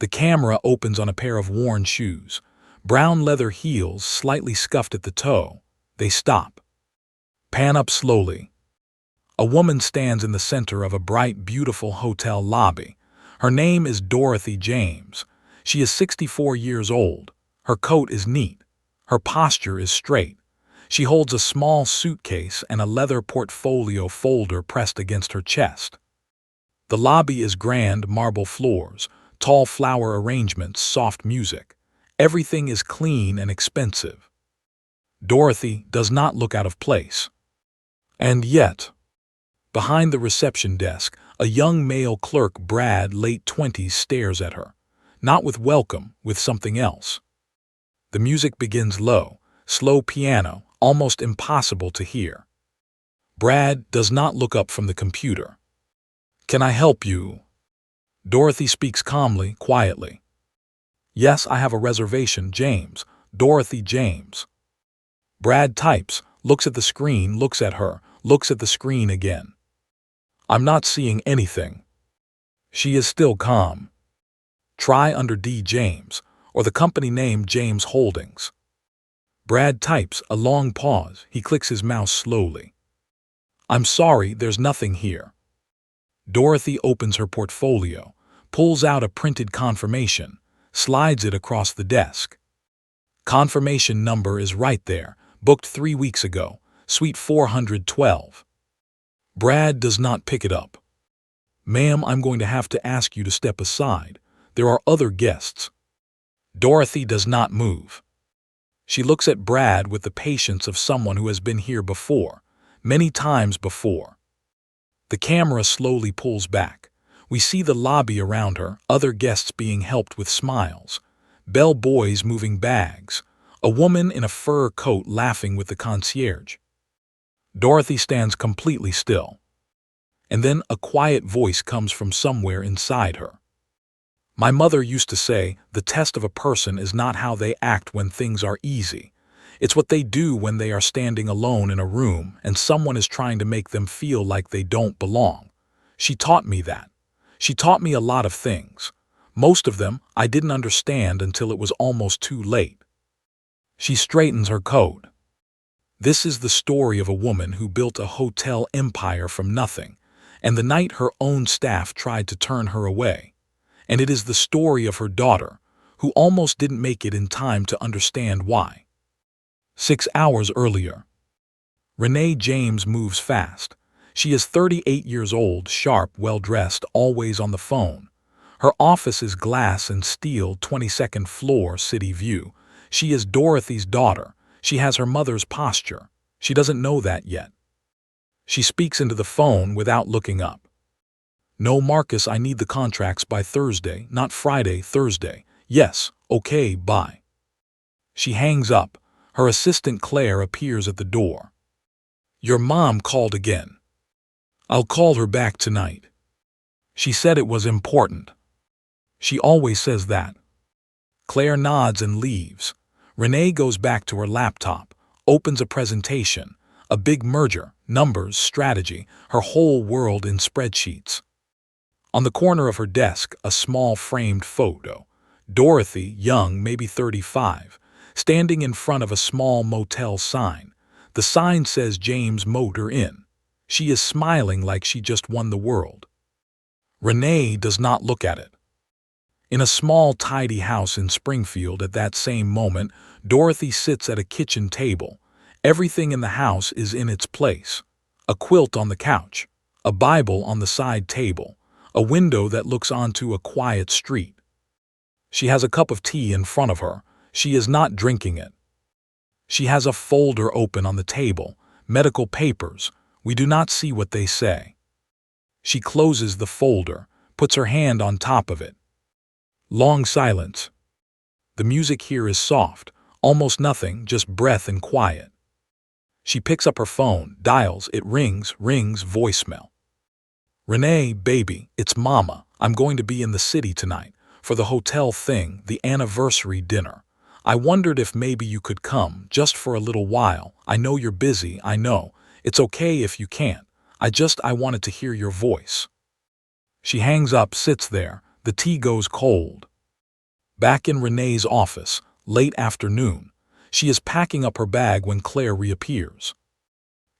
The camera opens on a pair of worn shoes. Brown leather heels, slightly scuffed at the toe. They stop. Pan up slowly. A woman stands in the center of a bright, beautiful hotel lobby. Her name is Dorothy James. She is 64 years old. Her coat is neat. Her posture is straight. She holds a small suitcase and a leather portfolio folder pressed against her chest. The lobby is grand, marble floors, tall flower arrangements, soft music. Everything is clean and expensive. Dorothy does not look out of place. And yet, behind the reception desk, a young male clerk, Brad, late 20s, stares at her. Not with welcome, with something else. The music begins low, slow piano, almost impossible to hear. Brad does not look up from the computer. "Can I help you?" Dorothy speaks calmly, quietly. "Yes, I have a reservation, James. Dorothy James." Brad types, looks at the screen, looks at her, looks at the screen again. "I'm not seeing anything." She is still calm. "Try under D. James, or the company name James Holdings." Brad types, a long pause. He clicks his mouse slowly. "I'm sorry, there's nothing here." Dorothy opens her portfolio, pulls out a printed confirmation, slides it across the desk. Confirmation number is right there, booked 3 weeks ago, suite 412. Brad does not pick it up. "Ma'am, I'm going to have to ask you to step aside. There are other guests." Dorothy does not move. She looks at Brad with the patience of someone who has been here before, many times before. The camera slowly pulls back. We see the lobby around her, other guests being helped with smiles, bell boys moving bags, a woman in a fur coat laughing with the concierge. Dorothy stands completely still. And then a quiet voice comes from somewhere inside her. "My mother used to say, the test of a person is not how they act when things are easy. It's what they do when they are standing alone in a room and someone is trying to make them feel like they don't belong. She taught me that. She taught me a lot of things. Most of them I didn't understand until it was almost too late." She straightens her coat. This is the story of a woman who built a hotel empire from nothing, and the night her own staff tried to turn her away. And it is the story of her daughter, who almost didn't make it in time to understand why. 6 hours earlier. Renee James moves fast. She is 38 years old, sharp, well-dressed, always on the phone. Her office is glass and steel, 22nd floor, city view. She is Dorothy's daughter. She has her mother's posture. She doesn't know that yet. She speaks into the phone without looking up. "No, Marcus, I need the contracts by Thursday, not Friday, Thursday." "Yes, okay, bye." She hangs up. Her assistant Claire appears at the door. "Your mom called again." "I'll call her back tonight. She said it was important." "She always says that." Claire nods and leaves. Renee goes back to her laptop, opens a presentation, a big merger, numbers, strategy, her whole world in spreadsheets. On the corner of her desk, a small framed photo. Dorothy, young, maybe 35, standing in front of a small motel sign. The sign says James Motor Inn. She is smiling like she just won the world. Renee does not look at it. In a small, tidy house in Springfield at that same moment, Dorothy sits at a kitchen table. Everything in the house is in its place. A quilt on the couch, a Bible on the side table, a window that looks onto a quiet street. She has a cup of tea in front of her. She is not drinking it. She has a folder open on the table, medical papers. We do not see what they say. She closes the folder, puts her hand on top of it. Long silence. The music here is soft, almost nothing, just breath and quiet. She picks up her phone, dials, it rings, voicemail. "Renee, baby, it's Mama. I'm going to be in the city tonight, for the hotel thing, the anniversary dinner. I wondered if maybe you could come, just for a little while. I know you're busy, I know. It's okay if you can't. I wanted to hear your voice." She hangs up, sits there. The tea goes cold. Back in Renee's office, late afternoon, she is packing up her bag when Claire reappears.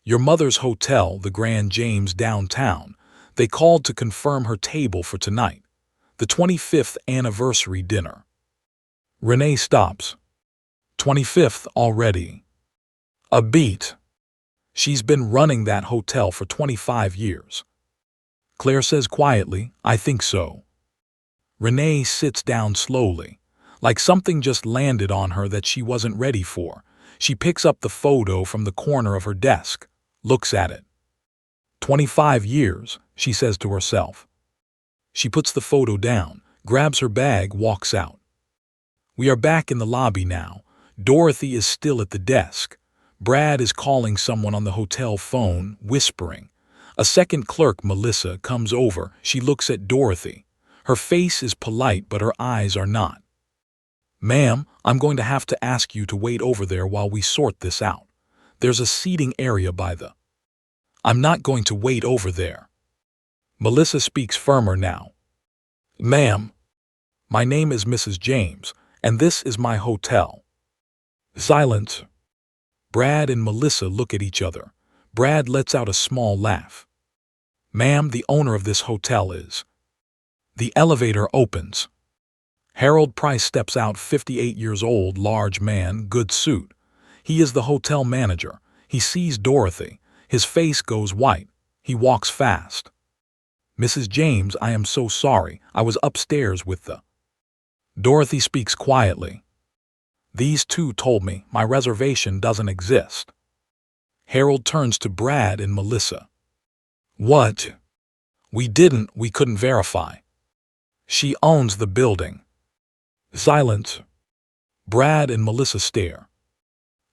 Your mother's hotel, the Grand James downtown, they called to confirm her table for tonight, the 25th anniversary dinner. Renee stops. 25th already. A beat. She's been running that hotel for 25 years. Claire says quietly, I think so. Renee sits down slowly, like something just landed on her that she wasn't ready for. She picks up the photo from the corner of her desk, looks at it. 25 years, she says to herself. She puts the photo down, grabs her bag, walks out. We are back in the lobby now. Dorothy is still at the desk. Brad is calling someone on the hotel phone, whispering. A second clerk, Melissa, comes over. She looks at Dorothy. Her face is polite, but her eyes are not. Ma'am, I'm going to have to ask you to wait over there while we sort this out. There's a seating area by the... I'm not going to wait over there. Melissa speaks firmer now. Ma'am, my name is Mrs. James, and this is my hotel. Silence. Brad and Melissa look at each other. Brad lets out a small laugh. Ma'am, the owner of this hotel is... The elevator opens. Harold Price steps out, 58 years old, large man, good suit. He is the hotel manager. He sees Dorothy. His face goes white. He walks fast. Mrs. James, I am so sorry. I was upstairs with the... Dorothy speaks quietly. These two told me my reservation doesn't exist. Harold turns to Brad and Melissa. What? We couldn't verify. She owns the building. Silence. Brad and Melissa stare.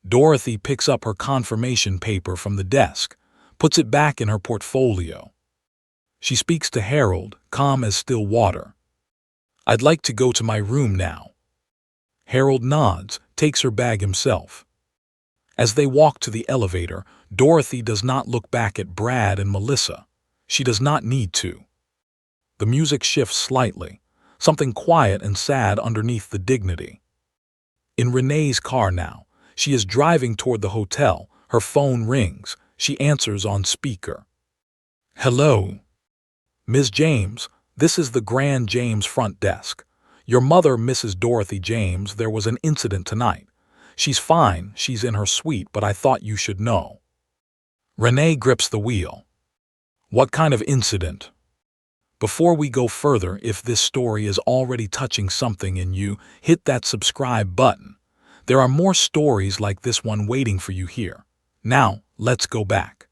Dorothy picks up her confirmation paper from the desk, puts it back in her portfolio. She speaks to Harold, calm as still water. I'd like to go to my room now. Harold nods, takes her bag himself. As they walk to the elevator, Dorothy does not look back at Brad and Melissa. She does not need to. The music shifts slightly, something quiet and sad underneath the dignity. In Renee's car now, she is driving toward the hotel. Her phone rings. She answers on speaker. Hello. Ms. James, this is the Grand James front desk. Your mother, Mrs. Dorothy James, there was an incident tonight. She's fine, she's in her suite, but I thought you should know. Renee grips the wheel. What kind of incident? Before we go further, if this story is already touching something in you, hit that subscribe button. There are more stories like this one waiting for you here. Now, let's go back.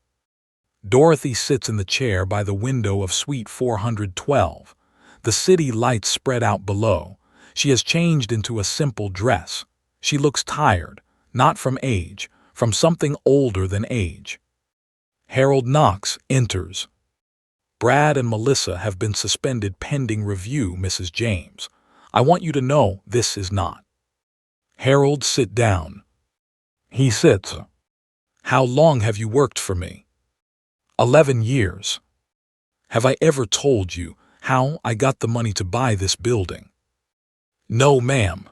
Dorothy sits in the chair by the window of suite 412. The city lights spread out below. She has changed into a simple dress. She looks tired, not from age, from something older than age. Harold knocks, enters. Brad and Melissa have been suspended pending review, Mrs. James. I want you to know this is not. Harold, sit down. He sits. How long have you worked for me? 11 years. Have I ever told you how I got the money to buy this building? No, ma'am.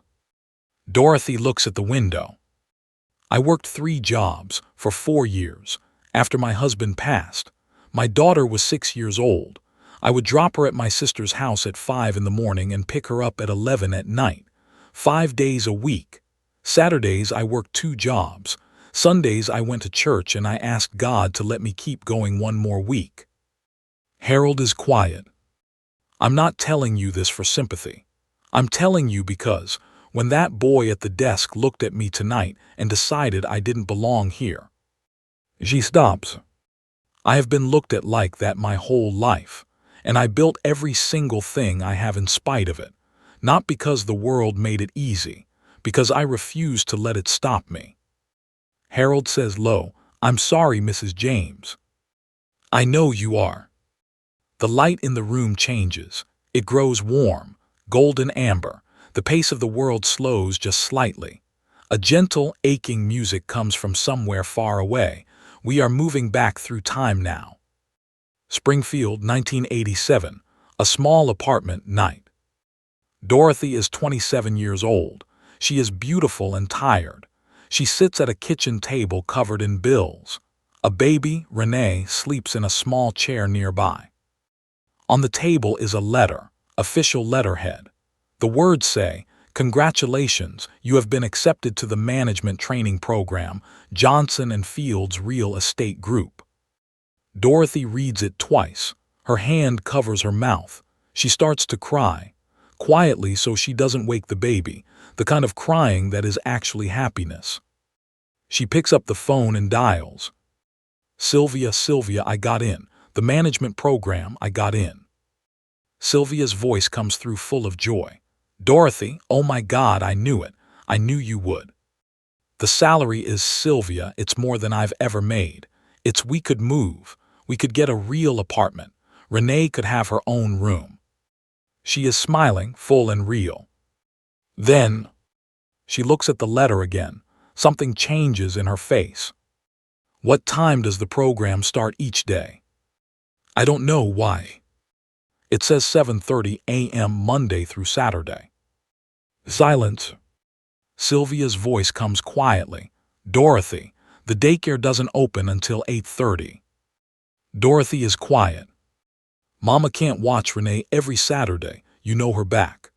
Dorothy looks at the window. I worked 3 jobs for 4 years. After my husband passed, my daughter was 6 years old. I would drop her at my sister's house at 5 in the morning and pick her up at 11 at night. 5 days a week. Saturdays I worked 2 jobs. Sundays I went to church and I asked God to let me keep going 1 more week. Harold is quiet. I'm not telling you this for sympathy. I'm telling you because when that boy at the desk looked at me tonight and decided I didn't belong here. She stops. I have been looked at like that my whole life, and I built every single thing I have in spite of it, not because the world made it easy, because I refused to let it stop me. Harold says low, I'm sorry, Mrs. James. I know you are. The light in the room changes. It grows warm, golden amber. The pace of the world slows just slightly. A gentle, aching music comes from somewhere far away. We are moving back through time now. Springfield, 1987. A small apartment night. Dorothy is 27 years old. She is beautiful and tired. She sits at a kitchen table covered in bills. A baby, Renee, sleeps in a small chair nearby. On the table is a letter, official letterhead. The words say, "Congratulations, you have been accepted to the management training program, Johnson & Field's Real Estate Group." Dorothy reads it twice. Her hand covers her mouth. She starts to cry, quietly so she doesn't wake the baby, the kind of crying that is actually happiness. She picks up the phone and dials. Sylvia, I got in. The management program, I got in." Sylvia's voice comes through full of joy. "Dorothy, oh my God, I knew it. I knew you would. The salary is, Sylvia, it's more than I've ever made. We could move. We could get a real apartment. Renee could have her own room." She is smiling, full and real. Then, she looks at the letter again. Something changes in her face. "What time does the program start each day?" "I don't know why. It says 7:30 a.m. Monday through Saturday." Silence. Sylvia's voice comes quietly. "Dorothy, the daycare doesn't open until 8:30. Dorothy is quiet. "Mama can't watch Renee every Saturday. You know her back."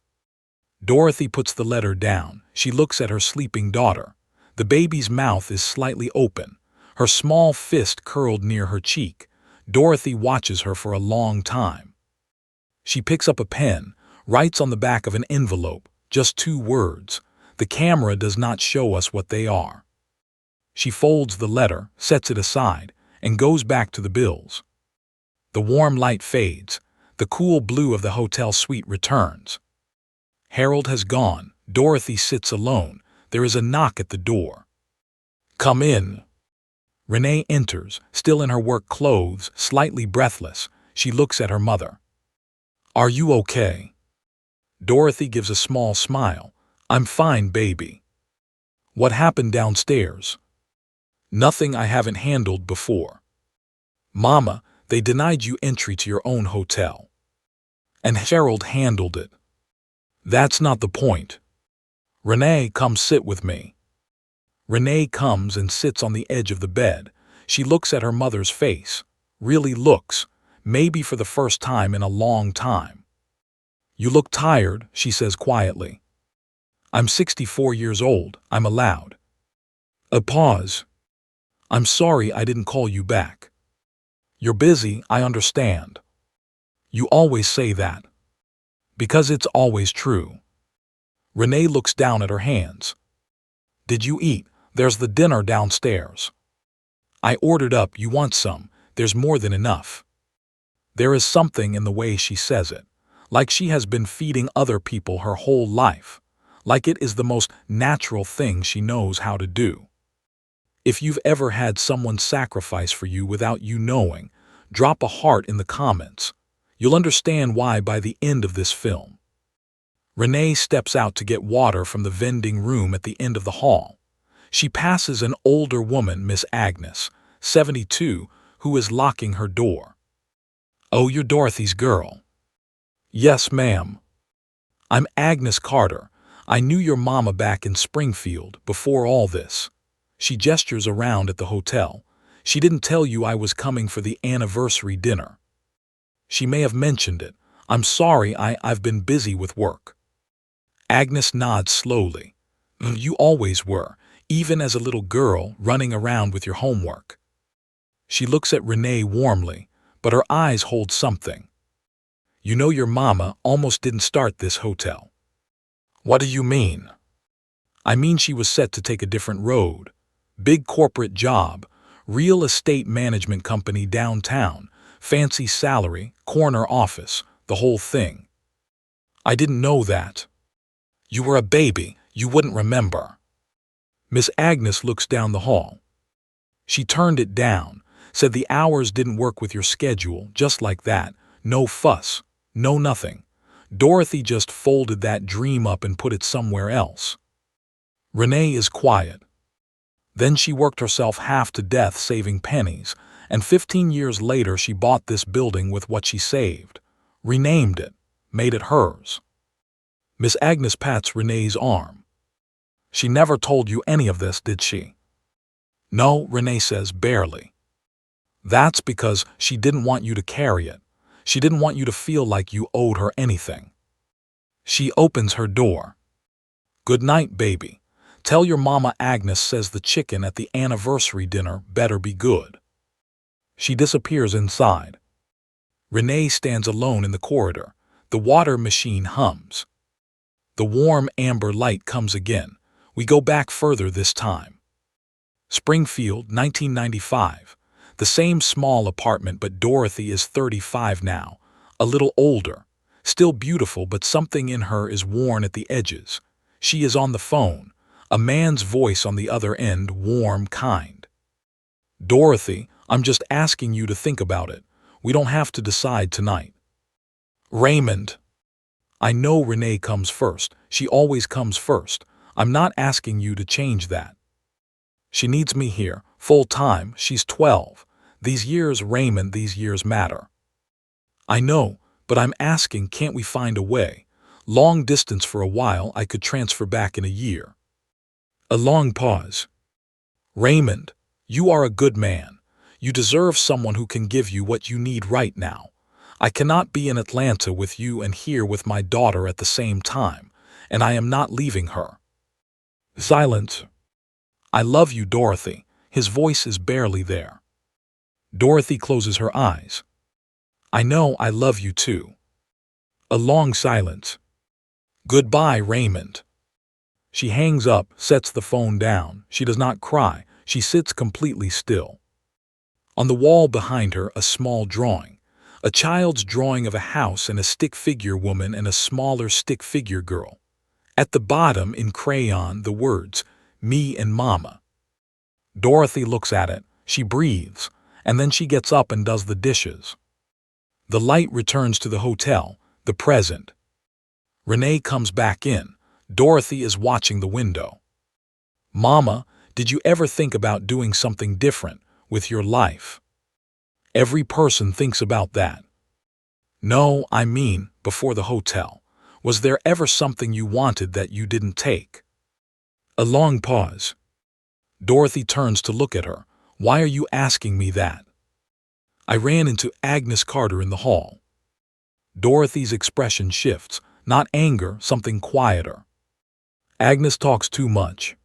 Dorothy puts the letter down. She looks at her sleeping daughter. The baby's mouth is slightly open, her small fist curled near her cheek. Dorothy watches her for a long time. She picks up a pen, writes on the back of an envelope, just 2 words. The camera does not show us what they are. She folds the letter, sets it aside, and goes back to the bills. The warm light fades. The cool blue of the hotel suite returns. Harold has gone. Dorothy sits alone. There is a knock at the door. "Come in." Renee enters, still in her work clothes, slightly breathless. She looks at her mother. "Are you okay?" Dorothy gives a small smile. "I'm fine, baby." "What happened downstairs?" "Nothing I haven't handled before." "Mama, they denied you entry to your own hotel. And Harold handled it." "That's not the point." "Renee, come sit with me." Renee comes and sits on the edge of the bed. She looks at her mother's face. Really looks, maybe for the first time in a long time. "You look tired," she says quietly. "I'm 64 years old, I'm allowed." A pause. "I'm sorry I didn't call you back." "You're busy, I understand." "You always say that." "Because it's always true." Renee looks down at her hands. "Did you eat? There's the dinner downstairs." "I ordered up, you want some? There's more than enough." There is something in the way she says it, like she has been feeding other people her whole life, like it is the most natural thing she knows how to do. If you've ever had someone sacrifice for you without you knowing, drop a heart in the comments. You'll understand why by the end of this film. Renee steps out to get water from the vending room at the end of the hall. She passes an older woman, Miss Agnes, 72, who is locking her door. "Oh, you're Dorothy's girl." "Yes, ma'am." "I'm Agnes Carter. I knew your mama back in Springfield, before all this." She gestures around at the hotel. "She didn't tell you I was coming for the anniversary dinner." "She may have mentioned it. I'm sorry, I've been busy with work." Agnes nods slowly. "You always were, even as a little girl running around with your homework." She looks at Renee warmly, but her eyes hold something. "You know your mama almost didn't start this hotel." "What do you mean?" "I mean she was set to take a different road. Big corporate job, real estate management company downtown, fancy salary, corner office, the whole thing." "I didn't know that." "You were a baby, you wouldn't remember." Miss Agnes looks down the hall. "She turned it down, said the hours didn't work with your schedule, just like that, no fuss, no nothing. Dorothy just folded that dream up and put it somewhere else." Renee is quiet. "Then she worked herself half to death saving pennies, and 15 years later she bought this building with what she saved, renamed it, made it hers." Miss Agnes pats Renee's arm. She never told you any of this, did she? No, Renee says, barely. That's because she didn't want you to carry it. She didn't want you to feel like you owed her anything. She opens her door. Good night, baby. Tell your mama Agnes says the chicken at the anniversary dinner better be good. She disappears inside. Renee stands alone in the corridor. The water machine hums. The warm amber light comes again. We go back further this time. Springfield, 1995. The same small apartment, but Dorothy is 35 now, a little older. Still beautiful, but something in her is worn at the edges. She is on the phone. A man's voice on the other end, warm, kind. Dorothy, I'm just asking you to think about it. We don't have to decide tonight. Raymond. I know Renee comes first. She always comes first. I'm not asking you to change that. She needs me here, full time. She's 12. These years, Raymond, these years matter. I know, but I'm asking, can't we find a way? Long distance for a while, I could transfer back in a year. A long pause. Raymond, you are a good man. You deserve someone who can give you what you need right now. I cannot be in Atlanta with you and here with my daughter at the same time, and I am not leaving her. Silence. I love you, Dorothy. His voice is barely there. Dorothy closes her eyes. I know I love you too. A long silence. Goodbye, Raymond. She hangs up, sets the phone down. She does not cry. She sits completely still. On the wall behind her, a small drawing. A child's drawing of a house and a stick figure woman and a smaller stick figure girl. At the bottom, in crayon, the words, me and Mama. Dorothy looks at it. She breathes, and then she gets up and does the dishes. The light returns to the hotel, the present. Renee comes back in. Dorothy is watching the window. Mama, did you ever think about doing something different with your life? Every person thinks about that. No, I mean, before the hotel. Was there ever something you wanted that you didn't take? A long pause. Dorothy turns to look at her. Why are you asking me that? I ran into Agnes Carter in the hall. Dorothy's expression shifts. Not anger, something quieter. Agnes talks too much.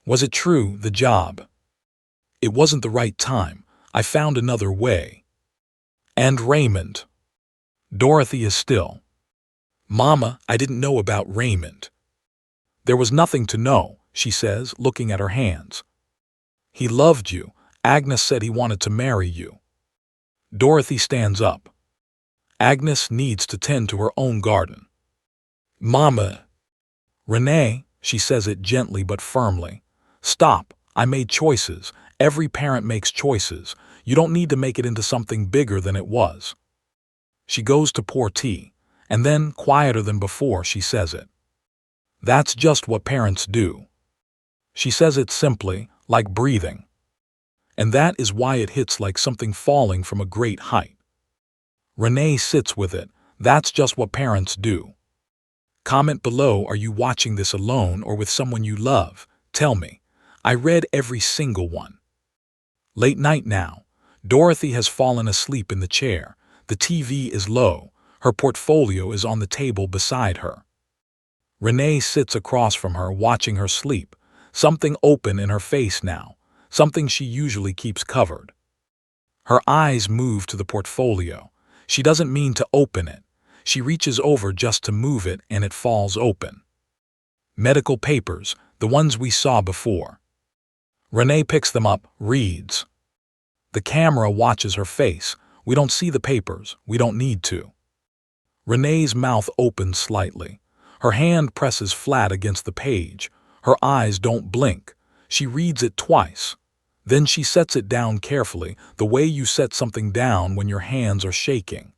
Was it true, the job? It wasn't the right time. I found another way. And Raymond. Dorothy is still. Mama, I didn't know about Raymond. There was nothing to know, she says, looking at her hands. He loved you. Agnes said he wanted to marry you. Dorothy stands up. Agnes needs to tend to her own garden. Mama. Renee, she says it gently but firmly. Stop. I made choices. Every parent makes choices. You don't need to make it into something bigger than it was. She goes to pour tea, and then, quieter than before, she says it. That's just what parents do. She says it simply, like breathing. And that is why it hits like something falling from a great height. Renee sits with it. That's just what parents do. Comment below, are you watching this alone or with someone you love? Tell me. I read every single one. Late night now. Dorothy has fallen asleep in the chair. The TV is low. Her portfolio is on the table beside her. Renee sits across from her, watching her sleep. Something open in her face now. Something she usually keeps covered. Her eyes move to the portfolio. She doesn't mean to open it. She reaches over just to move it and it falls open. Medical papers, the ones we saw before. Renee picks them up, reads. The camera watches her face. We don't see the papers. We don't need to. Renee's mouth opens slightly. Her hand presses flat against the page. Her eyes don't blink. She reads it twice. Then she sets it down carefully, the way you set something down when your hands are shaking.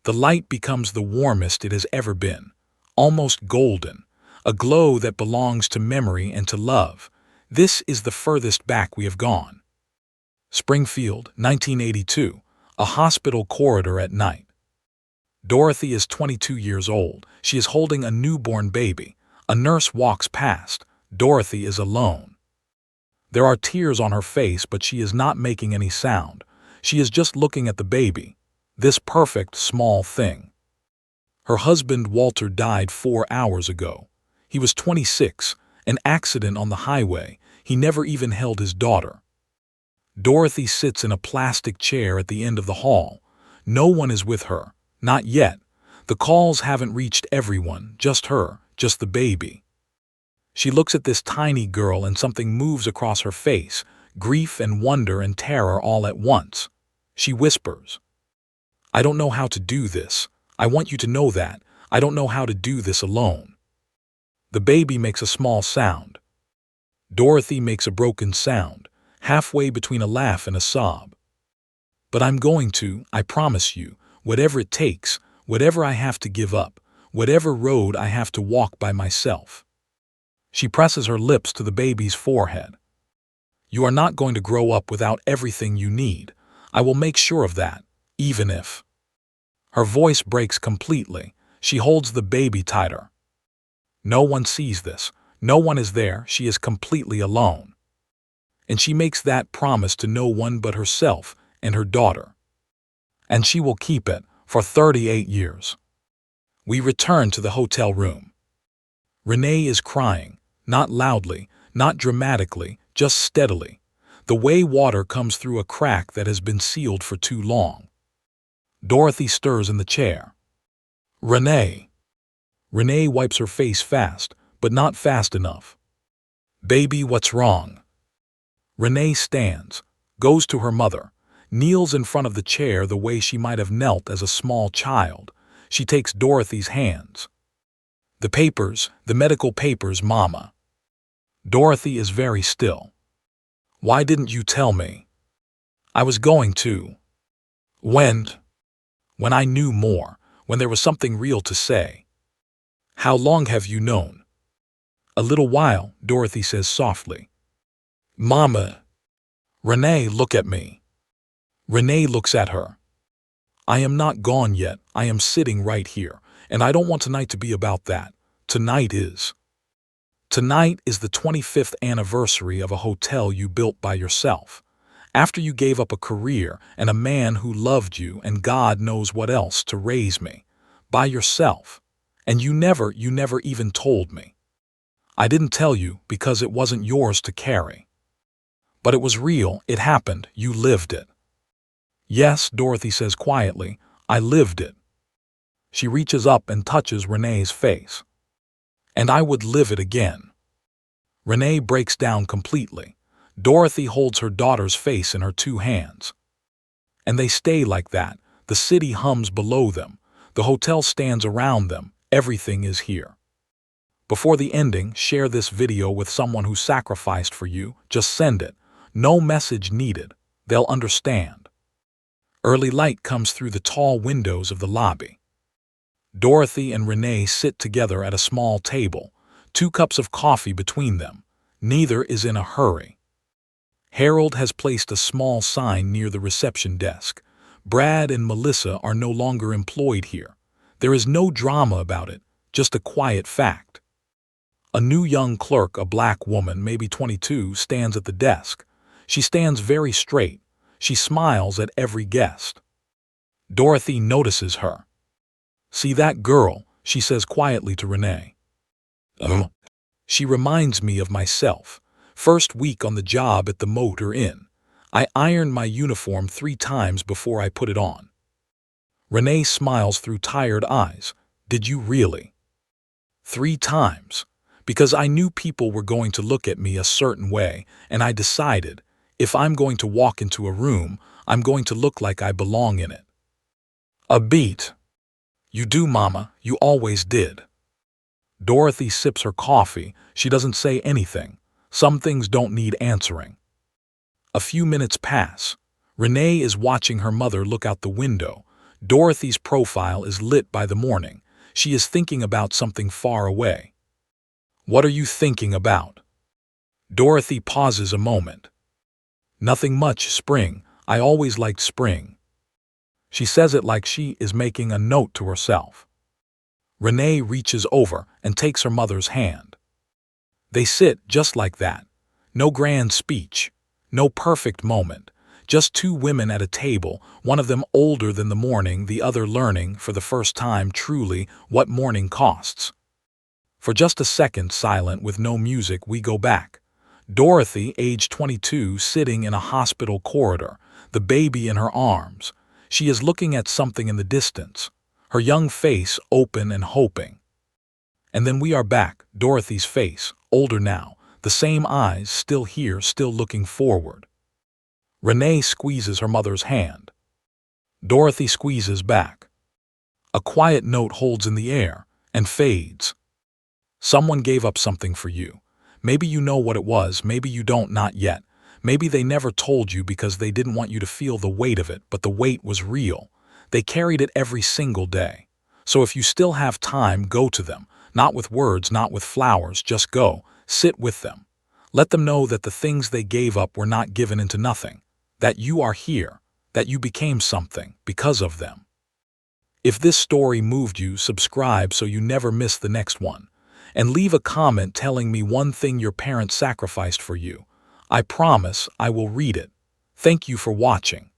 The light becomes the warmest it has ever been, almost golden, a glow that belongs to memory and to love. This is the furthest back we have gone. Springfield, 1982, a hospital corridor at night. Dorothy is 22 years old. She is holding a newborn baby. A nurse walks past. Dorothy is alone. There are tears on her face, but she is not making any sound. She is just looking at the baby. This perfect, small thing. Her husband, Walter, died 4 hours ago. He was 26, an accident on the highway. He never even held his daughter. Dorothy sits in a plastic chair at the end of the hall. No one is with her. Not yet. The calls haven't reached everyone, just her, just the baby. She looks at this tiny girl and something moves across her face, grief and wonder and terror all at once. She whispers, "I don't know how to do this. I want you to know that. I don't know how to do this alone." The baby makes a small sound. Dorothy makes a broken sound, halfway between a laugh and a sob. "But I'm going to, I promise you, whatever it takes, whatever I have to give up, whatever road I have to walk by myself." She presses her lips to the baby's forehead. "You are not going to grow up without everything you need. I will make sure of that, even if—" Her voice breaks completely. She holds the baby tighter. No one sees this. No one is there. She is completely alone. And she makes that promise to no one but herself and her daughter. And she will keep it for 38 years. We return to the hotel room. Renee is crying, not loudly, not dramatically, just steadily, the way water comes through a crack that has been sealed for too long. Dorothy stirs in the chair. "Renee." Renee wipes her face fast, but not fast enough. "Baby, what's wrong?" Renee stands, goes to her mother, kneels in front of the chair the way she might have knelt as a small child. She takes Dorothy's hands. "The papers, the medical papers, Mama." Dorothy is very still. "Why didn't you tell me?" "I was going to." "When?" "When I knew more, when there was something real to say." "How long have you known?" "A little while," Dorothy says softly. "Mama." "Renee, look at me." Renee looks at her. "I am not gone yet. I am sitting right here, and I don't want tonight to be about that. Tonight is the 25th anniversary of a hotel you built by yourself. After you gave up a career and a man who loved you and God knows what else to raise me. By yourself. And you never even told me. I didn't tell you because it wasn't yours to carry. But it was real. It happened. You lived it." "Yes," Dorothy says quietly, "I lived it." She reaches up and touches Renee's face. "And I would live it again." Renee breaks down completely. Dorothy holds her daughter's face in her two hands. And they stay like that. The city hums below them. The hotel stands around them. Everything is here. Before the ending, share this video with someone who sacrificed for you. Just send it. No message needed. They'll understand. Early light comes through the tall windows of the lobby. Dorothy and Renee sit together at a small table, 2 cups of coffee between them. Neither is in a hurry. Harold has placed a small sign near the reception desk. Brad and Melissa are no longer employed here. There is no drama about it, just a quiet fact. A new young clerk, a black woman, maybe 22, stands at the desk. She stands very straight. She smiles at every guest. Dorothy notices her. "See that girl?" she says quietly to Renee. "She reminds me of myself. First week on the job at the Motor Inn. I ironed my uniform 3 times before I put it on." Renee smiles through tired eyes. "Did you really?" 3 times. Because I knew people were going to look at me a certain way, and I decided, if I'm going to walk into a room, I'm going to look like I belong in it. A beat. "You do, Mama. You always did." Dorothy sips her coffee. She doesn't say anything. Some things don't need answering. A few minutes pass. Renee is watching her mother look out the window. Dorothy's profile is lit by the morning. She is thinking about something far away. "What are you thinking about?" Dorothy pauses a moment. "Nothing much, spring. I always liked spring." She says it like she is making a note to herself. Renee reaches over and takes her mother's hand. They sit just like that. No grand speech, no perfect moment, just two women at a table, one of them older than the morning, the other learning for the first time truly what morning costs. For just a second, silent with no music, we go back. Dorothy, age 22, sitting in a hospital corridor, the baby in her arms. She is looking at something in the distance, her young face open and hoping. And then we are back, Dorothy's face, older now, the same eyes, still here, still looking forward. Renee squeezes her mother's hand. Dorothy squeezes back. A quiet note holds in the air and fades. Someone gave up something for you. Maybe you know what it was, maybe you don't, not yet. Maybe they never told you because they didn't want you to feel the weight of it, but the weight was real. They carried it every single day. So if you still have time, go to them. Not with words, not with flowers, just go, sit with them. Let them know that the things they gave up were not given into nothing, that you are here, that you became something because of them. If this story moved you, subscribe so you never miss the next one. And leave a comment telling me one thing your parents sacrificed for you. I promise I will read it. Thank you for watching.